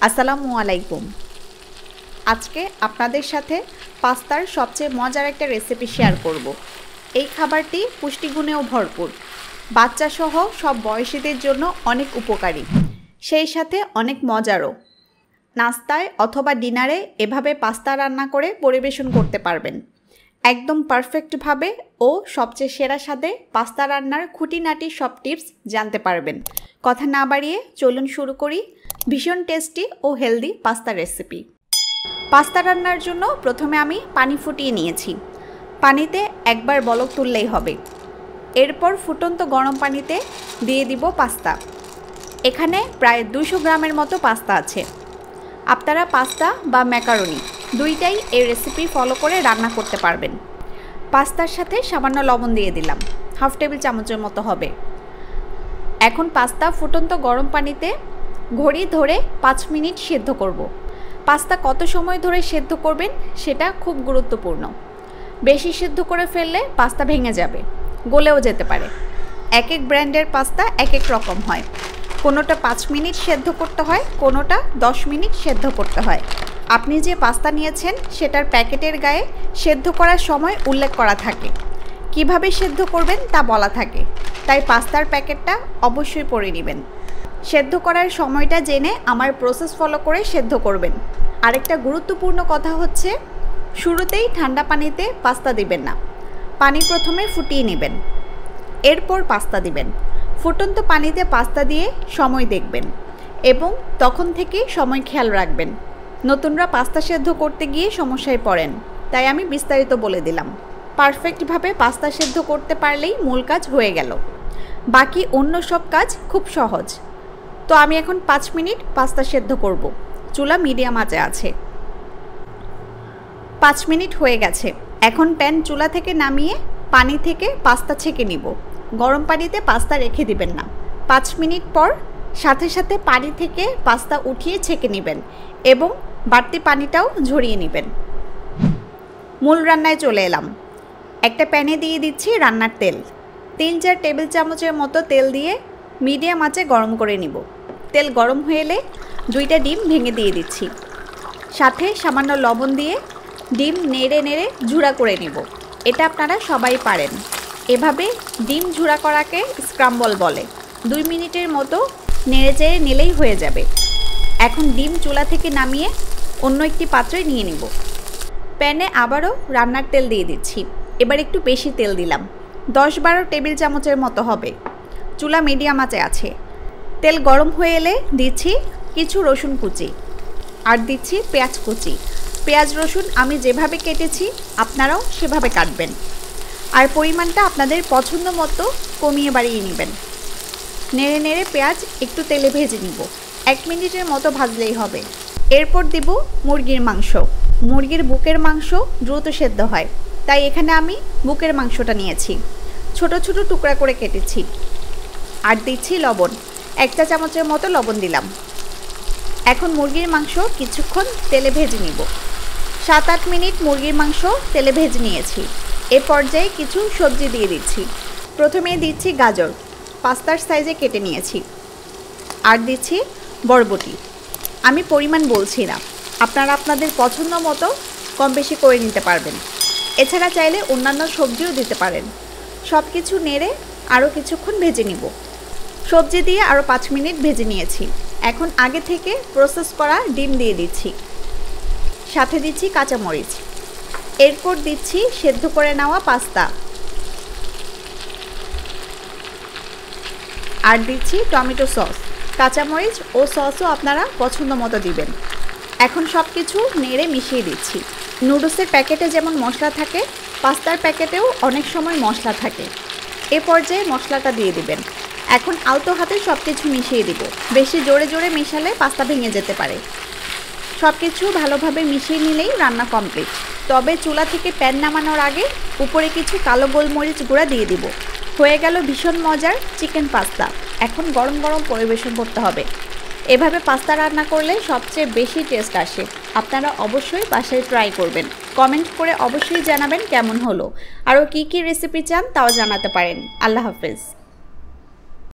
আসসালামু আলাইকুম। আজকে আপনাদের সাথে পাস্তার সবচেয়ে মজার একটা রেসিপি শেয়ার করব। এই খাবারটি পুষ্টিগুণেও ভরপুর, বাচ্চা সহ সব বয়সীদের জন্য অনেক উপকারী, সেই সাথে অনেক মজারও। নাস্তায় অথবা ডিনারে এভাবে পাস্তা রান্না করে পরিবেশন করতে পারবেন। একদম পারফেক্টভাবে ও সবচেয়ে সেরা স্বাদে পাস্তা রান্নার খুঁটিনাটি সব টিপস জানতে পারবেন। কথা না বাড়িয়ে চলুন শুরু করি ভীষণ টেস্টি ও হেলদি পাস্তা রেসিপি। পাস্তা রান্নার জন্য প্রথমে আমি পানি ফুটিয়ে নিয়েছি। পানিতে একবার বলক তুললেই হবে। এরপর ফুটন্ত গরম পানিতে দিয়ে দিব পাস্তা। এখানে প্রায় 200 গ্রামের মতো পাস্তা আছে। আপনারা পাস্তা বা ম্যাকারনি দুইটাই এই রেসিপি ফলো করে রান্না করতে পারবেন। পাস্তার সাথে সামান্য লবণ দিয়ে দিলাম, হাফ টেবিল চামচের মতো হবে। এখন পাস্তা ফুটন্ত গরম পানিতে ঘড়ি ধরে 5 মিনিট সেদ্ধ করব। পাস্তা কত সময় ধরে সেদ্ধ করবেন সেটা খুব গুরুত্বপূর্ণ। বেশি সেদ্ধ করে ফেললে পাস্তা ভেঙে যাবে, গলেও যেতে পারে। এক এক ব্র্যান্ডের পাস্তা এক এক রকম হয়। কোনোটা 5 মিনিট সেদ্ধ করতে হয়, কোনোটা 10 মিনিট সেদ্ধ করতে হয়। আপনি যে পাস্তা নিয়েছেন সেটার প্যাকেটের গায়ে সেদ্ধ করার সময় উল্লেখ করা থাকে, কিভাবে সেদ্ধ করবেন তা বলা থাকে। তাই পাস্তার প্যাকেটটা অবশ্যই পড়ে নেবেন। সেদ্ধ করার সময়টা জেনে আমার প্রসেস ফলো করে সেদ্ধ করবেন। আরেকটা গুরুত্বপূর্ণ কথা হচ্ছে, শুরুতেই ঠান্ডা পানিতে পাস্তা দিবেন না। পানি প্রথমে ফুটিয়ে নেবেন, এরপর পাস্তা দিবেন। ফুটন্ত পানিতে পাস্তা দিয়ে সময় দেখবেন এবং তখন থেকে সময় খেয়াল রাখবেন। নতুনরা পাস্তা সেদ্ধ করতে গিয়ে সমস্যায় পড়েন, তাই আমি বিস্তারিত বলে দিলাম। পারফেক্টভাবে পাস্তা সেদ্ধ করতে পারলেই মূল কাজ হয়ে গেল। বাকি অন্য সব কাজ খুব সহজ। তো আমি এখন 5 মিনিট পাস্তা সেদ্ধ করব। চুলা মিডিয়াম আঁচে আছে। 5 মিনিট হয়ে গেছে। এখন প্যান চুলা থেকে নামিয়ে পানি থেকে পাস্তা ছেঁকে নিব। গরম পানিতে পাস্তা রেখে দিবেন না। 5 মিনিট পর সাথে সাথে পানি থেকে পাস্তা উঠিয়ে ছেঁকে নেবেন এবং বাড়তি পানিটাও ঝরিয়ে নেবেন। মূল রান্নায় চলে এলাম। একটা প্যানে দিয়ে দিচ্ছি রান্নার তেল। 3-4 টেবিল চামচের মতো তেল দিয়ে মিডিয়াম আঁচে গরম করে নিব। তেল গরম হয়ে এলে 2টা ডিম ভেঙে দিয়ে দিচ্ছি। সাথে সামান্য লবণ দিয়ে ডিম নেড়ে নেড়ে ঝুড়া করে নিব। এটা আপনারা সবাই পারেন। এভাবে ডিম ঝুড়া করাকে স্ক্রাম্বল বলে। 2 মিনিটের মতো নেড়ে চেড়ে নিলেই হয়ে যাবে। এখন ডিম চুলা থেকে নামিয়ে অন্য একটি পাত্রে নিয়ে নিব। প্যানে আবারও রান্নার তেল দিয়ে দিচ্ছি। এবার একটু বেশি তেল দিলাম, 10-12 টেবিল চামচের মতো হবে। চুলা মিডিয়াম আঁচে আছে। তেল গরম হয়ে এলে দিচ্ছি কিছু রসুন কুচি আর দিচ্ছি পেঁয়াজ কুচি। পেঁয়াজ রসুন আমি যেভাবে কেটেছি আপনারাও সেভাবে কাটবেন, আর পরিমাণটা আপনাদের পছন্দ মতো কমিয়ে বাড়িয়ে নেবেন। নেড়ে নেড়ে পেঁয়াজ একটু তেলে ভেজে নিব। 1 মিনিটের মতো ভাজলেই হবে। এরপর দিব মুরগির মাংস। মুরগির বুকের মাংস দ্রুত সেদ্ধ হয়, তাই এখানে আমি বুকের মাংসটা নিয়েছি। ছোট ছোট টুকরা করে কেটেছি। আর দিচ্ছি লবণ, 1 চা চামচের মতো লবণ দিলাম। এখন মুরগির মাংস কিছুক্ষণ তেলে ভেজে নিব। 7-8 মিনিট মুরগির মাংস তেলে ভেজে নিয়েছি। এ পর্যায়ে কিছু সবজি দিয়ে দিচ্ছি। প্রথমে দিচ্ছি গাজর, পাস্তার সাইজে কেটে নিয়েছি। আর দিচ্ছি বরবটি। আমি পরিমাণ বলছি না, আপনারা আপনাদের পছন্দ মতো কম বেশি করে নিতে পারবেন। এছাড়া চাইলে অন্যান্য সবজিও দিতে পারেন। সব কিছু নেড়ে আরও কিছুক্ষণ ভেজে নিব। সবজি দিয়ে আরও 5 মিনিট ভেজে নিয়েছি। এখন আগে থেকে প্রসেস করা ডিম দিয়ে দিচ্ছি। সাথে দিচ্ছি কাঁচামরিচ। এরপর দিচ্ছি সেদ্ধ করে নেওয়া পাস্তা। আর দিচ্ছি টমেটো সস। কাঁচামরিচ ও সসও আপনারা পছন্দ মতো দিবেন। এখন সব কিছু নেড়ে মিশিয়ে দিচ্ছি। নুডলসের প্যাকেটে যেমন মশলা থাকে, পাস্তার প্যাকেটেও অনেক সময় মশলা থাকে। এ পর্যায়ে মশলাটা দিয়ে দিবেন। এখন আলতো হাতে সব কিছু মিশিয়ে দিব। বেশি জোরে জোরে মেশালে পাস্তা ভেঙে যেতে পারে। সব কিছু ভালোভাবে মিশিয়ে নিলেই রান্না কমপ্লিট। তবে চুলা থেকে প্যান নামানোর আগে উপরে কিছু কালো গোলমরিচ গুঁড়া দিয়ে দিব। হয়ে গেল ভীষণ মজার চিকেন পাস্তা। এখন গরম গরম পরিবেশন করতে হবে। এভাবে পাস্তা রান্না করলে সবচেয়ে বেশি টেস্ট আসে। আপনারা অবশ্যই বাসায় ট্রাই করবেন। কমেন্ট করে অবশ্যই জানাবেন কেমন হলো। আরও কী কী রেসিপি চান তাও জানাতে পারেন। আল্লাহ হাফেজ।